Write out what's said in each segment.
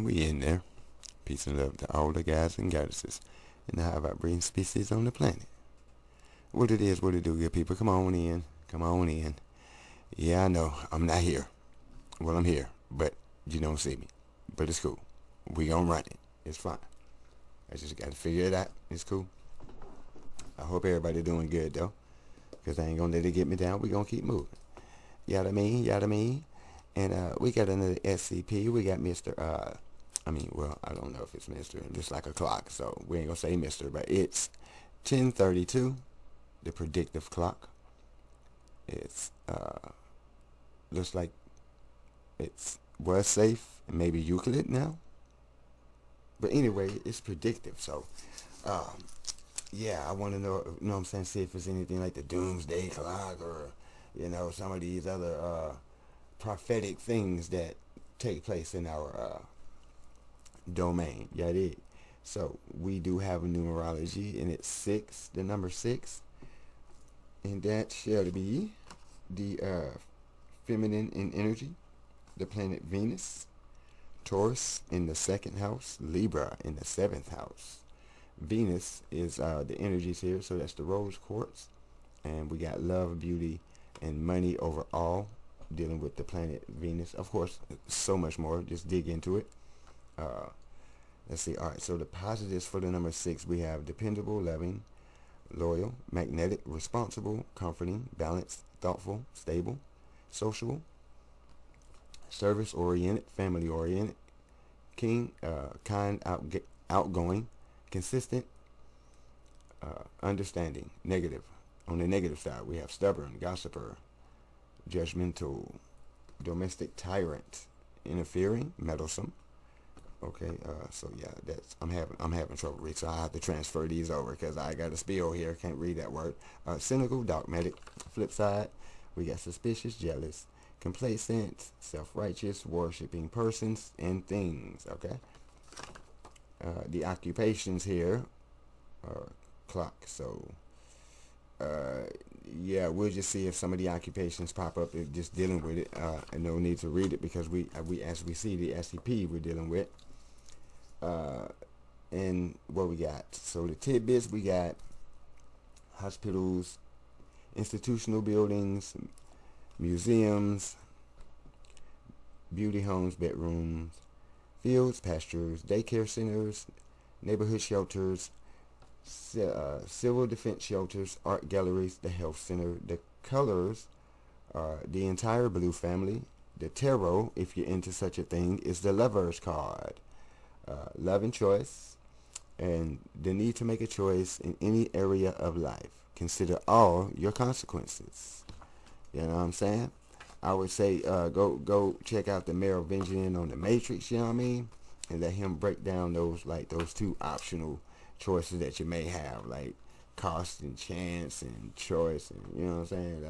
we in there. Peace and love to all the guys and goddesses and the high vibrating species on the planet. What it is, what it do, good people. Come on in. Come on in. Yeah, I know. I'm not here. Well, I'm here, but you don't see me. But it's cool. We gonna run it. It's fine. I just gotta figure it out. It's cool. I hope everybody doing good, though. Because I ain't gonna let it get me down. We gonna keep moving. You know what I mean? You know what I mean? And we got another SCP. We got Mr. I don't know if it's Mr. Just like a clock, so we ain't gonna say Mr. But it's 1032, the predictive clock. It's looks like was safe and maybe Euclid now. But anyway, it's predictive. So yeah, I want to know what I'm saying, see if it's anything like the doomsday clock or some of these other prophetic things that take place in our domain. Yeah, it is. So we do have a numerology, and it's 6, the number 6, and that shall be the feminine in energy, the planet Venus, Taurus in the 2nd house, Libra in the 7th house. Venus is the energies here, so that's the rose quartz, and we got love, beauty, and money overall, dealing with the planet Venus. Of course, so much more. Just dig into it. Let's see. All right, so the positives for the number 6, we have dependable, loving, loyal, magnetic, responsible, comforting, balanced, thoughtful, stable, sociable, service-oriented, family-oriented, kind, outgoing, consistent, understanding. Negative. On the negative side, we have stubborn, gossiper, judgmental, domestic tyrant, interfering, meddlesome. Okay, so yeah, I'm having trouble reading, so I have to transfer these over because I got a spill here. Can't read that word. Cynical, dogmatic. Flip side, we got suspicious, jealous, complacent, self-righteous, worshipping persons and things. Okay. The occupations here are clock. So yeah, we'll just see if some of the occupations pop up. Just dealing with it, and no need to read it because we as we see the SCP we're dealing with. And what we got? So the tidbits, we got hospitals, institutional buildings, museums, beauty homes, bedrooms, fields, pastures, daycare centers, neighborhood shelters, civil defense shelters, art galleries, the health center. The colors are the entire blue family. The tarot, if you're into such a thing, is the Lover's card. Love and choice, and the need to make a choice in any area of life. Consider all your consequences. You know what I'm saying? I would say go check out the Merovingian on the Matrix, you know what I mean? And let him break down those 2 optional choices that you may have, like cost and chance and choice, and you know what I'm saying?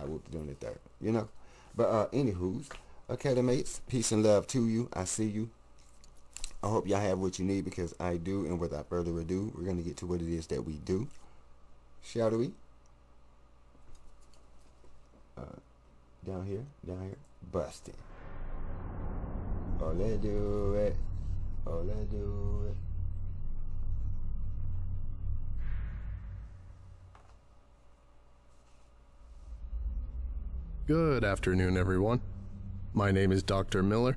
Whoop doing the third, But anywho's, academics, peace and love to you. I see you. I hope y'all have what you need, because I do. And without further ado, we're gonna get to what it is that we do. Shall we? Down here, busting. Oh, let's do it. Oh, let's do it. Good afternoon, everyone. My name is Dr. Miller,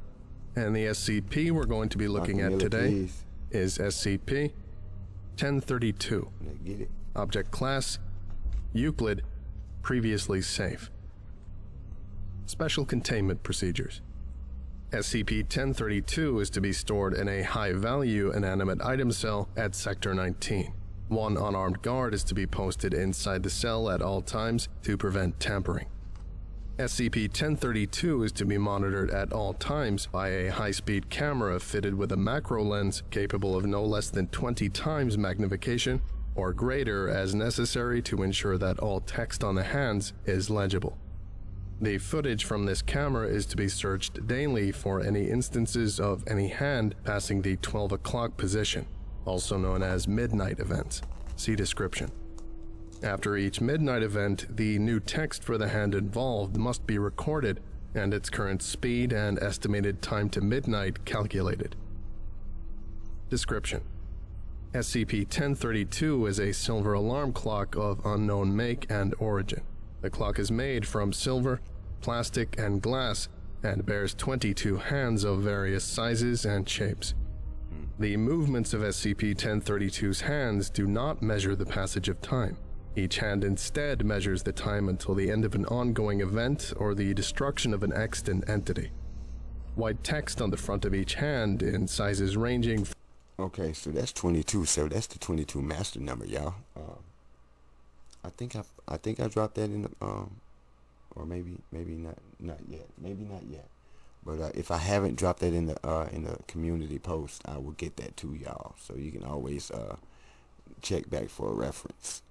and the SCP we're going to be looking at today is SCP-1032. Get it. Object Class, Euclid, previously safe. Special Containment Procedures. SCP-1032 is to be stored in a high-value inanimate item cell at Sector 19. One unarmed guard is to be posted inside the cell at all times to prevent tampering. SCP-1032 is to be monitored at all times by a high-speed camera fitted with a macro lens capable of no less than 20 times magnification or greater as necessary to ensure that all text on the hands is legible. The footage from this camera is to be searched daily for any instances of any hand passing the 12 o'clock position, also known as midnight events. See description. After each midnight event, the new text for the hand involved must be recorded and its current speed and estimated time to midnight calculated. Description: SCP-1032 is a silver alarm clock of unknown make and origin. The clock is made from silver, plastic, and glass, and bears 22 hands of various sizes and shapes. The movements of SCP-1032's hands do not measure the passage of time. Each hand instead measures the time until the end of an ongoing event or the destruction of an extant entity. White text on the front of each hand in sizes ranging. Okay, so that's 22. So that's the 22 master number, y'all. I think I dropped that in the or maybe not yet. But if I haven't dropped that in the community post, I will get that to y'all. So you can always check back for a reference.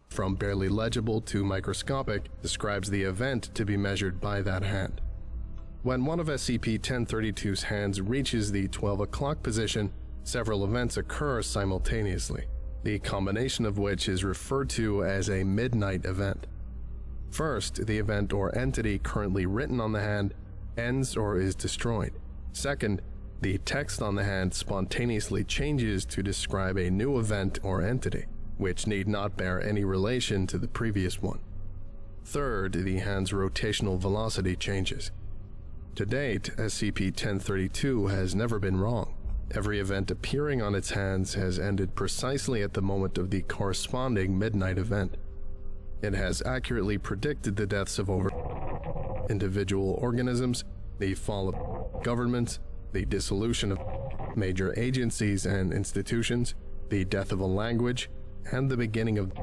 From barely legible to microscopic, describes the event to be measured by that hand. When one of SCP-1032's hands reaches the 12 o'clock position, several events occur simultaneously, the combination of which is referred to as a midnight event. First, the event or entity currently written on the hand ends or is destroyed. Second, the text on the hand spontaneously changes to describe a new event or entity, which need not bear any relation to the previous one. Third, the hand's rotational velocity changes. To date, SCP-1032 has never been wrong. Every event appearing on its hands has ended precisely at the moment of the corresponding midnight event. It has accurately predicted the deaths of over individual organisms, the fall of governments, the dissolution of major agencies and institutions, the death of a language, and the beginning of.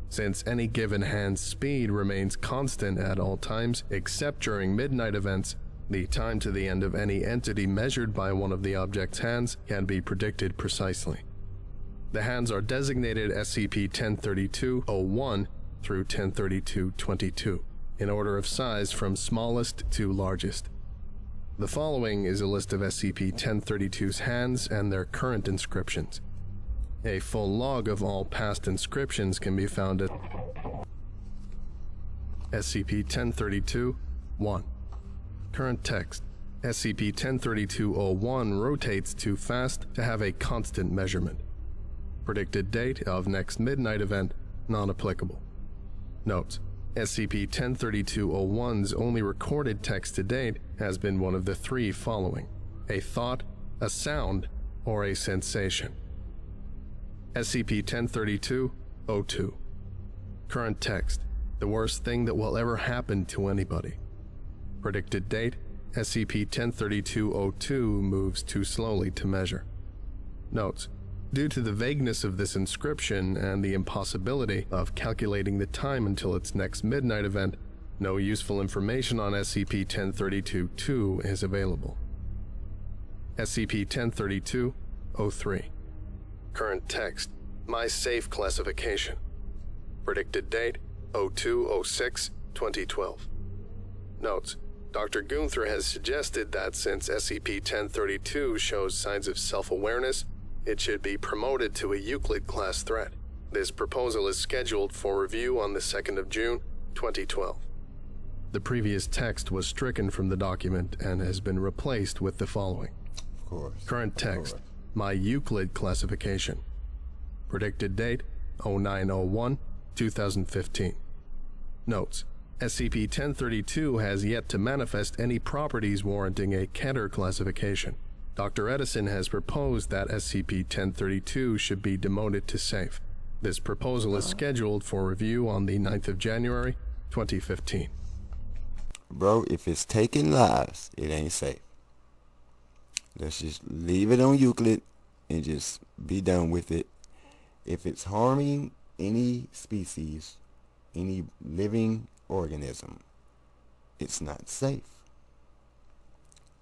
Since any given hand's speed remains constant at all times except during midnight events, the time to the end of any entity measured by one of the object's hands can be predicted precisely. The hands are designated SCP-1032-01 through 1032-22, in order of size from smallest to largest. The following is a list of SCP-1032's hands and their current inscriptions. A full log of all past inscriptions can be found at SCP-1032-1. Current text: SCP-1032-01 rotates too fast to have a constant measurement. Predicted date of next midnight event not applicable. Notes: SCP-1032-01's only recorded text to date has been one of the three following: a thought, a sound, or a sensation. SCP-1032-02. Current text: the worst thing that will ever happen to anybody. Predicted date: SCP-1032-02 moves too slowly to measure. Notes: due to the vagueness of this inscription and the impossibility of calculating the time until its next midnight event, no useful information on SCP-1032-2 is available. SCP-1032-03. Current text: my safe classification. Predicted date: 02/06/2012. Notes: Dr. Gunther has suggested that since SCP-1032 shows signs of self-awareness, it should be promoted to a Euclid-class threat. This proposal is scheduled for review on the 2nd of June, 2012. The previous text was stricken from the document and has been replaced with the following. Of course. Current text: my Euclid classification. Predicted date: 09/01/2015. Notes: SCP-1032 has yet to manifest any properties warranting a Keter classification. Dr. Edison has proposed that SCP-1032 should be demoted to safe. This proposal is scheduled for review on the 9th of January, 2015. Bro, if it's taking lives, it ain't safe. Let's just leave it on Euclid and just be done with it. If it's harming any species, any living organism, it's not safe.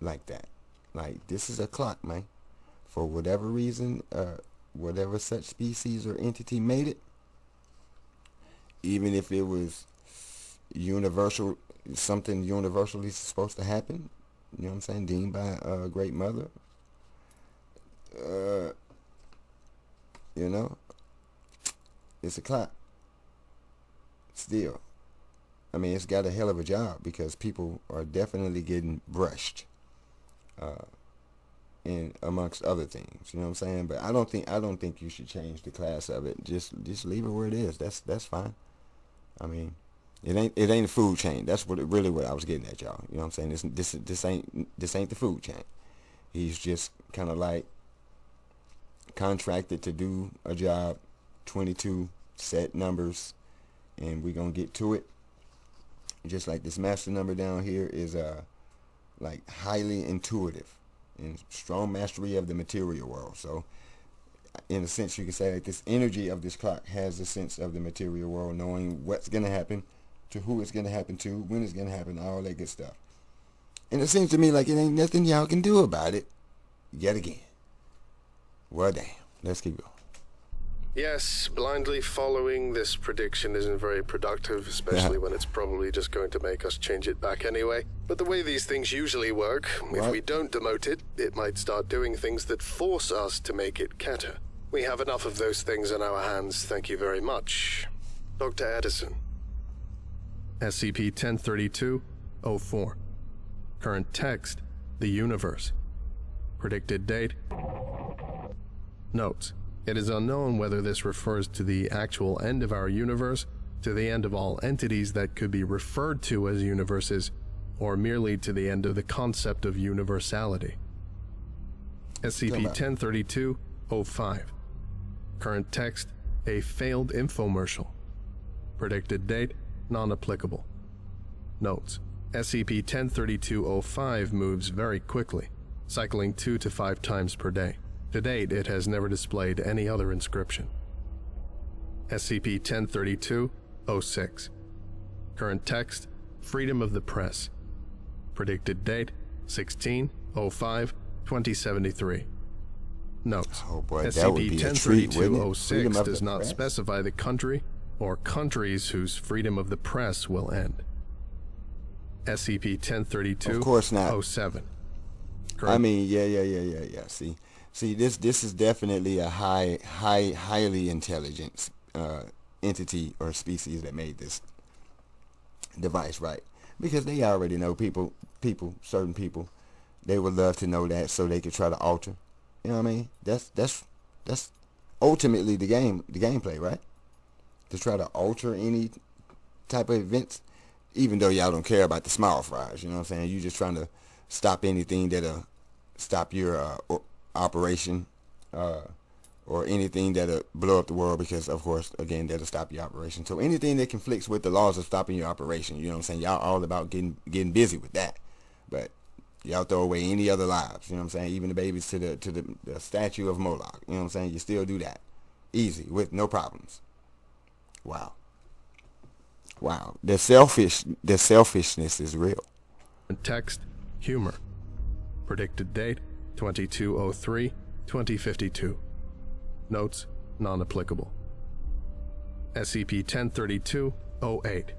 Like that. Like, this is a clock, man. For whatever reason, whatever such species or entity made it, even if it was universal, something universally supposed to happen, you know what I'm saying, deemed by a great mother, you know, it's a clock. Still, I mean, it's got a hell of a job because people are definitely getting brushed and amongst other things. You know what I'm saying? But I don't think you should change the class of it. Just leave it where it is. That's fine. I mean, it ain't a food chain. That's what I was getting at, y'all. You know what I'm saying? This ain't the food chain. He's just kind of like contracted to do a job, 22 set numbers, and we're gonna get to it. Just like this master number down here is like highly intuitive and strong mastery of the material world. So in a sense, you can say that this energy of this clock has a sense of the material world, knowing what's gonna happen, to who it's gonna happen to, when it's gonna happen, all that good stuff. And it seems to me like it ain't nothing y'all can do about it yet again. Well, damn. Let's keep going. Yes, blindly following this prediction isn't very productive, especially when it's probably just going to make us change it back anyway. But the way these things usually work, if we don't demote it, it might start doing things that force us to make it Keter. We have enough of those things in our hands, thank you very much. Dr. Edison. SCP-1032-04. Current text, the universe. Predicted date. Notes. It is unknown whether this refers to the actual end of our universe, to the end of all entities that could be referred to as universes, or merely to the end of the concept of universality. SCP-1032-05. Current text, a failed infomercial. Predicted date, non-applicable. Notes. SCP-1032-05 moves very quickly, cycling 2 to 5 times per day. To date, it has never displayed any other inscription. SCP-1032-06. Current text, freedom of the press. Predicted date, 16/05/2073. Notes. Oh boy, that would be a treat, wouldn't it? SCP-1032-06 does not specify the country or countries whose freedom of the press will end. SCP-1032-07. Of course not. I mean, yeah. See, this is definitely a highly intelligent entity or species that made this device, right? Because they already know certain people, they would love to know that so they could try to alter. You know what I mean? That's ultimately the gameplay, right? To try to alter any type of events, even though y'all don't care about the small fries. You know what I'm saying? You just trying to stop anything that'll stop your operation, or anything that'll blow up the world, because of course, again, that'll stop your operation. So anything that conflicts with the laws of stopping your operation, you know what I'm saying? Y'all all about getting busy with that. But y'all throw away any other lives, you know what I'm saying? Even the babies to the statue of Moloch, you know what I'm saying? You still do that. Easy, with no problems. Wow. The selfishness is real. Text, humor. Predicted date, 22/03/2052. Notes, non-applicable. SCP-1032-08.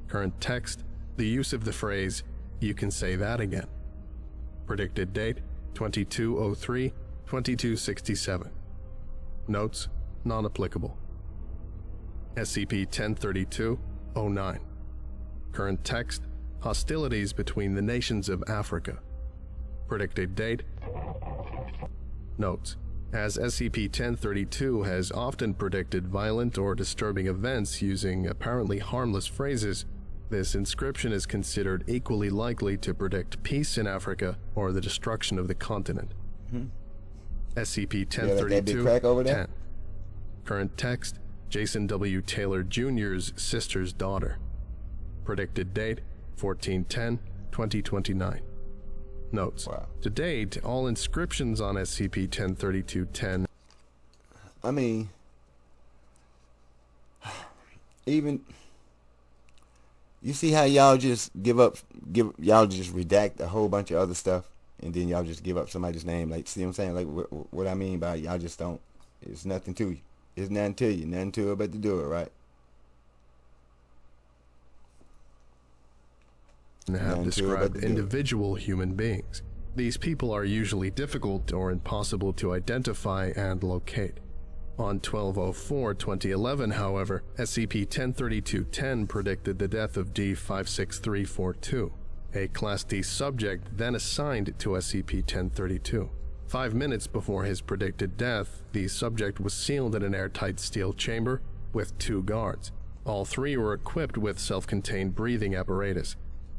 Current text, the use of the phrase, "You can say that again." Predicted date, 22/03/2267. Notes, non-applicable. SCP-1032-09. Current text, hostilities between the nations of Africa. Predicted date. Notes. As SCP-1032 has often predicted violent or disturbing events using apparently harmless phrases, this inscription is considered equally likely to predict peace in Africa or the destruction of the continent. SCP-1032-10. Current text, Jason W. Taylor Jr.'s sister's daughter. Predicted date, 14/10/2029. Notes. Wow. To date, all inscriptions on SCP-1032-10. I mean, even you see how y'all just y'all just redact a whole bunch of other stuff, and then y'all just give up somebody's name. Like, see what I'm saying? Like, what I mean by y'all just don't. It's nothing to you. It's nothing to you. Nothing to it but to do it, right? Have described individual human beings. These people are usually difficult or impossible to identify and locate. On 12/04/2011, however, SCP-1032-10 predicted the death of D56342, a Class D subject then assigned to SCP-1032. 5 minutes before his predicted death, the subject was sealed in an airtight steel chamber with 2 guards. All 3 were equipped with self-contained breathing apparatus.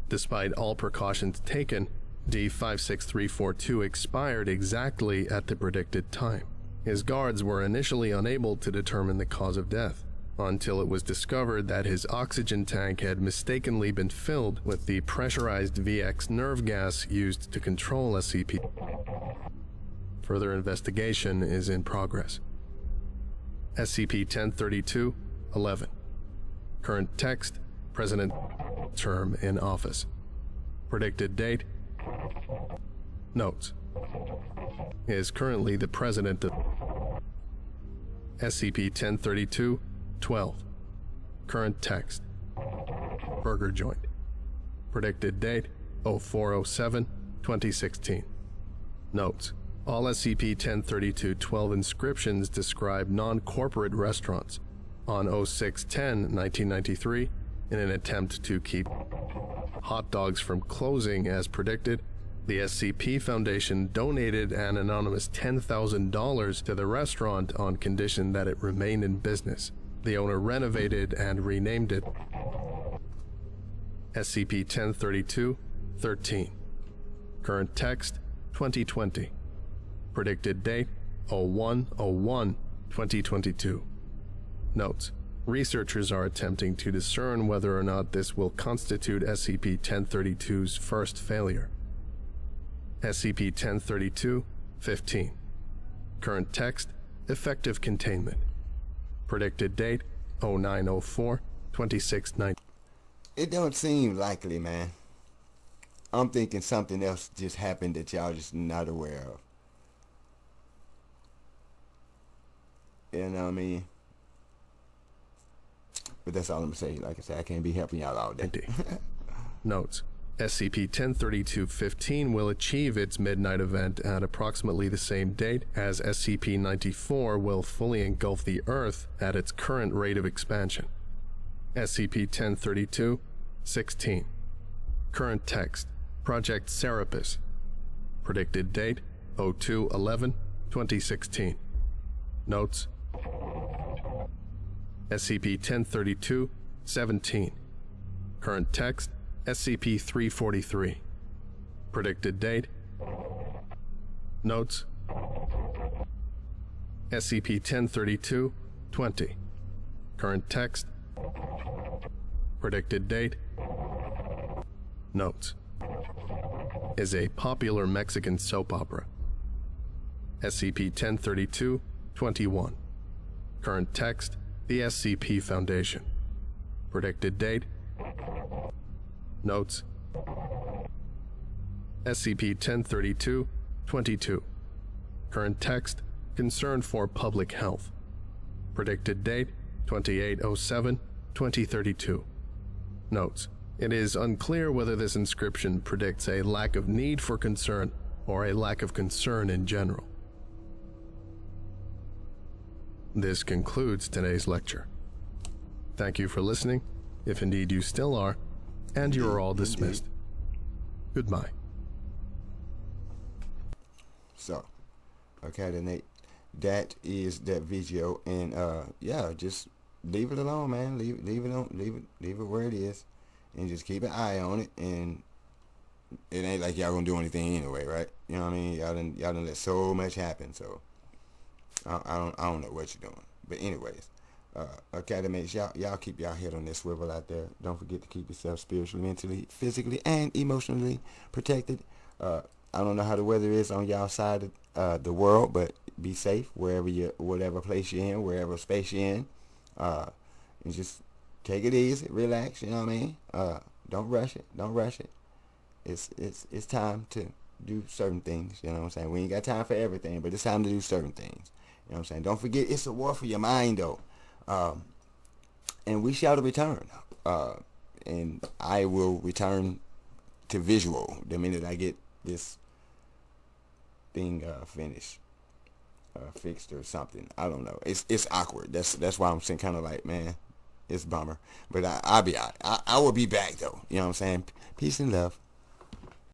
Despite all precautions taken, D56342 expired exactly at the predicted time. His guards were initially unable to determine the cause of death, until it was discovered that his oxygen tank had mistakenly been filled with the pressurized VX nerve gas used to control SCP. Further investigation is in progress. SCP-1032, 11. Current text, President, term in office. Predicted date. Notes. Is currently the President of SCP-1032, 12. Current text. Burger joint. Predicted date, 04/07/2016. Notes. All SCP-1032-12 inscriptions describe non-corporate restaurants. On 06/10/1993, in an attempt to keep hot dogs from closing as predicted, the SCP Foundation donated an anonymous $10,000 to the restaurant on condition that it remain in business. The owner renovated and renamed it SCP-1032, 13. Current text, 2020. Predicted date, 01/01/2022. Notes. Researchers are attempting to discern whether or not this will constitute SCP-1032's first failure. SCP-1032, 15. Current text, effective containment. Predicted date, 09/04/26/9. It don't seem likely, man. I'm thinking something else just happened that y'all just not aware of. You know what I mean? But that's all I'm gonna say. Like I said, I can't be helping y'all all day. Notes. SCP-1032-15 will achieve its midnight event at approximately the same date as SCP-94 will fully engulf the Earth at its current rate of expansion. SCP-1032, 16. Current text, Project Serapis. Predicted date, 02/11/2016. Notes. SCP-1032, 17. Current text, SCP-343. Predicted date. Notes. SCP-1032, 20. Current text. Predicted date. Notes. Is a popular Mexican soap opera. SCP-1032, 21. Current text, the SCP Foundation. Predicted date. Notes. SCP-1032, 22. Current text, concern for public health. Predicted date, 28/07/2032. Notes. It is unclear whether this inscription predicts a lack of need for concern or a lack of concern in general. This concludes today's lecture. Thank you for listening, if indeed you still are, and you are all dismissed. Goodbye. So, okay, then Nate, that is that video, and yeah, just leave it alone, man. Leave it where it is, and just keep an eye on it. And it ain't like y'all gonna do anything anyway, right? You know what I mean? Y'all done let so much happen. So I don't know what you're doing, but anyways, Academics, y'all keep y'all head on this swivel out there. Don't forget to keep yourself spiritually, mentally, physically, and emotionally protected. I don't know how the weather is on y'all side of the world, but be safe whatever place you're in, wherever space you're in, and just take it easy, relax. You know what I mean? Don't rush it. It's time to do certain things. You know what I'm saying? We ain't got time for everything, but it's time to do certain things. You know what I'm saying? Don't forget, it's a war for your mind, though. And we shall return. And I will return to visual the minute I get this thing finished, fixed or something. I don't know. It's awkward. That's why I'm saying, kind of like, man, it's a bummer. But I'll be all right. I will be back, though. You know what I'm saying? Peace and love.